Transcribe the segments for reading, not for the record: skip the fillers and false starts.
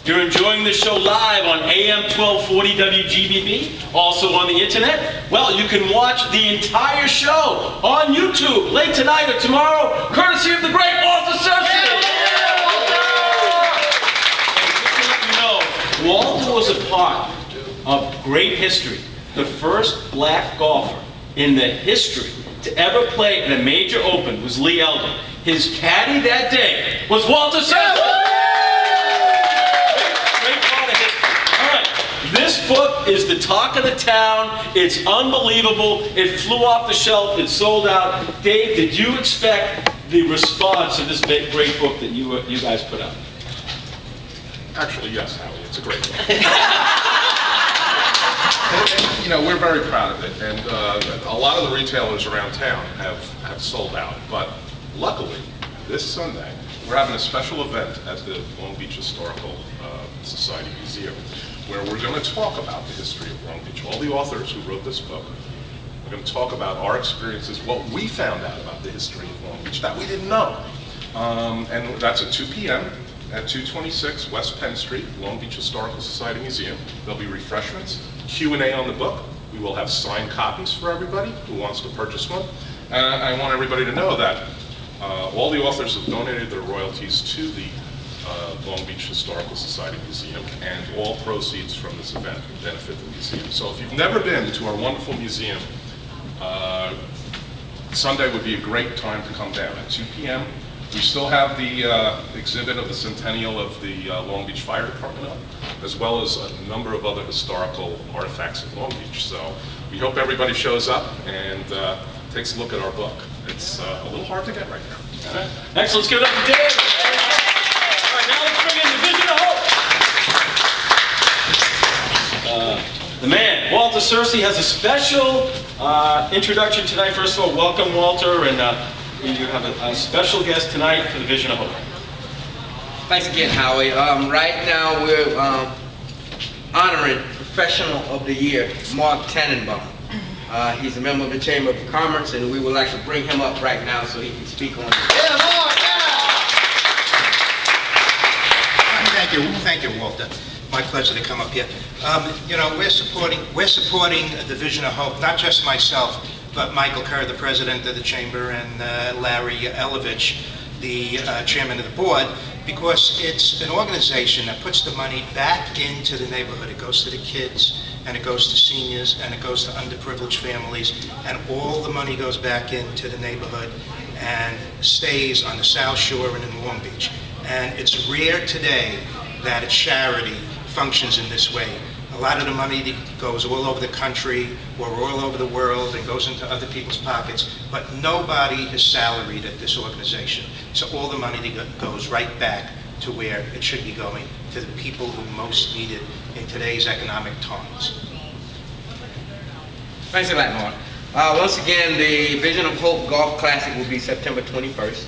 You're enjoying the show live on AM 1240 WGBB, also on the internet. Well, you can watch the entire show on YouTube late tonight or tomorrow, courtesy of the great Walter Cersei. You know, Walter was a part of great history. The first black golfer in the history to ever play in a major open was Lee Elder. His caddy that day was Walter Cersei. This book is the talk of the town. It's unbelievable. It flew off the shelf. It sold out. Dave, did you expect the response to this great book that you guys put out? Actually, yes, Howie. It's a great book. You know, we're very proud of it, and a lot of the retailers around town have sold out. But luckily, this Sunday, we're having a special event at the Long Beach Historical Society Museum, where we're going to talk about the history of Long Beach. All the authors who wrote this book, we're going to talk about our experiences, what we found out about the history of Long Beach that we didn't know. And that's at 2 p.m. at 226 West Penn Street, Long Beach Historical Society Museum. There'll be refreshments, Q&A on the book. We will have signed copies for everybody who wants to purchase one. I want everybody to know that all the authors have donated their royalties to the Long Beach Historical Society Museum, and all proceeds from this event benefit the museum. So if you've never been to our wonderful museum, Sunday would be a great time to come down at 2 p.m. We still have the exhibit of the centennial of the Long Beach Fire Department up, as well as a number of other historical artifacts of Long Beach. So we hope everybody shows up and takes a look at our book. It's a little hard to get right now. All right. Next, let's give it up to Dave. All right, now let's bring in the Vision of Hope. The man, Walter Cersei, has a special introduction tonight. First of all, welcome, Walter, and you have a special guest tonight for the Vision of Hope. Thanks again, Howie. Right now we're honoring Professional of the Year, Mark Tannenbaum. He's a member of the Chamber of Commerce, and we would like to bring him up right now so he can speak on it. Yeah, Mark, yeah! Thank you, Walter. My pleasure to come up here. You know, we're supporting the Vision of Hope, not just myself, but Michael Kerr, the president of the chamber, and Larry Elovich, the chairman of the board, because it's an organization that puts the money back into the neighborhood. It goes to the kids, and it goes to seniors, and it goes to underprivileged families, and all the money goes back into the neighborhood and stays on the South Shore and in Long Beach. And it's rare today that a charity functions in this way. A lot of the money goes all over the country or all over the world and goes into other people's pockets, but nobody is salaried at this organization. So all the money goes right back to where it should be going, to the people who most need it in today's economic times. Thanks a lot, Mark. Once again, the Vision of Hope Golf Classic will be September 21st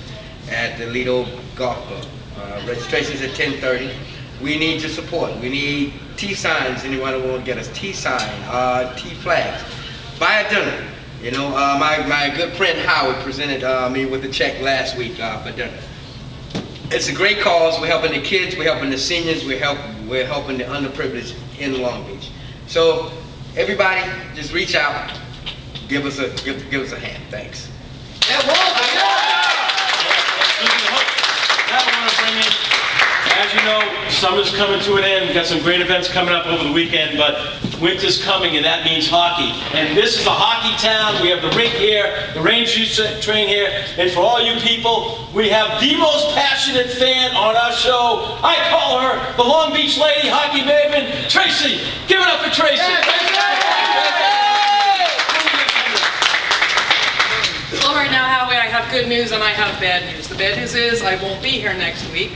at the Lido Golf Club. Registration's at 10:30. We need your support. We need T-signs. Anyone who will get us T-sign, T-flags. Buy a dinner. You know, my good friend Howie presented me with a check last week for dinner. It's a great cause. We're helping the kids. We're helping the seniors. We're helping the underprivileged in Long Beach. So everybody, just reach out. Give us a hand. Thanks. Yeah, Walter, yeah! Now I want to bring in, as you know, summer's coming to an end. We've got some great events coming up over the weekend, but winter's coming, and that means hockey. And this is a hockey town. We have the rink here, the Rangers train here, and for all you people, we have the most passionate fan on our show. I call her the Long Beach Lady Hockey Maven, Tracy. Give it up for Tracy. Well, right now, Howie, I have good news and I have bad news. The bad news is I won't be here next week.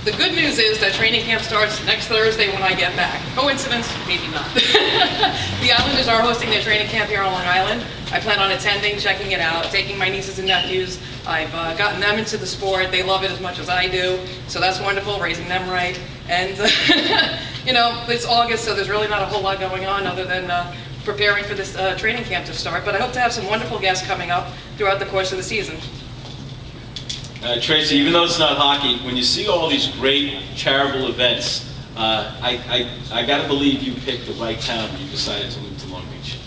The good news is that training camp starts next Thursday when I get back. Coincidence? Maybe not. The Islanders are hosting their training camp here on Long Island. I plan on attending, checking it out, taking my nieces and nephews. I've gotten them into the sport. They love it as much as I do. So that's wonderful, raising them right. And, you know, it's August, so there's really not a whole lot going on other than preparing for this training camp to start. But I hope to have some wonderful guests coming up throughout the course of the season. Tracy, even though it's not hockey, when you see all these great charitable events I gotta believe you picked the right town when you decided to move to Long Beach.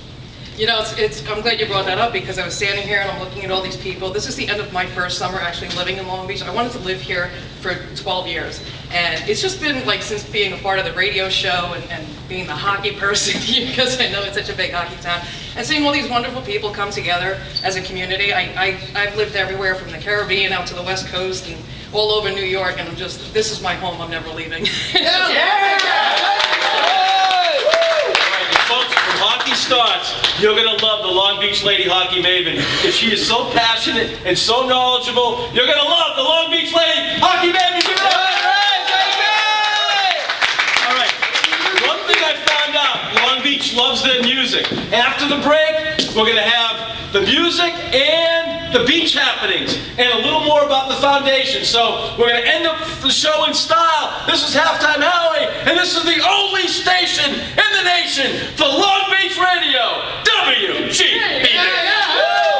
You know, I'm glad you brought that up because I was standing here and I'm looking at all these people. This is the end of my first summer actually living in Long Beach. I wanted to live here for 12 years. And it's just been like since being a part of the radio show and being the hockey person because I know it's such a big hockey town. And seeing all these wonderful people come together as a community. I've lived everywhere from the Caribbean out to the West Coast and all over New York. And this is my home. I'm never leaving. Folks, when hockey starts, you're going to love the Long Beach Lady Hockey Maven. If she is so passionate and so knowledgeable, you're going to love the Long Beach Lady Hockey Maven. Give it up! All right. One thing I found out, Long Beach loves their music. After the break, we're going to have the music and the beach happenings and a little more about the foundation. So we're going to end up the show in style. This is Halftime Howie, and this is the only station in the nation for Long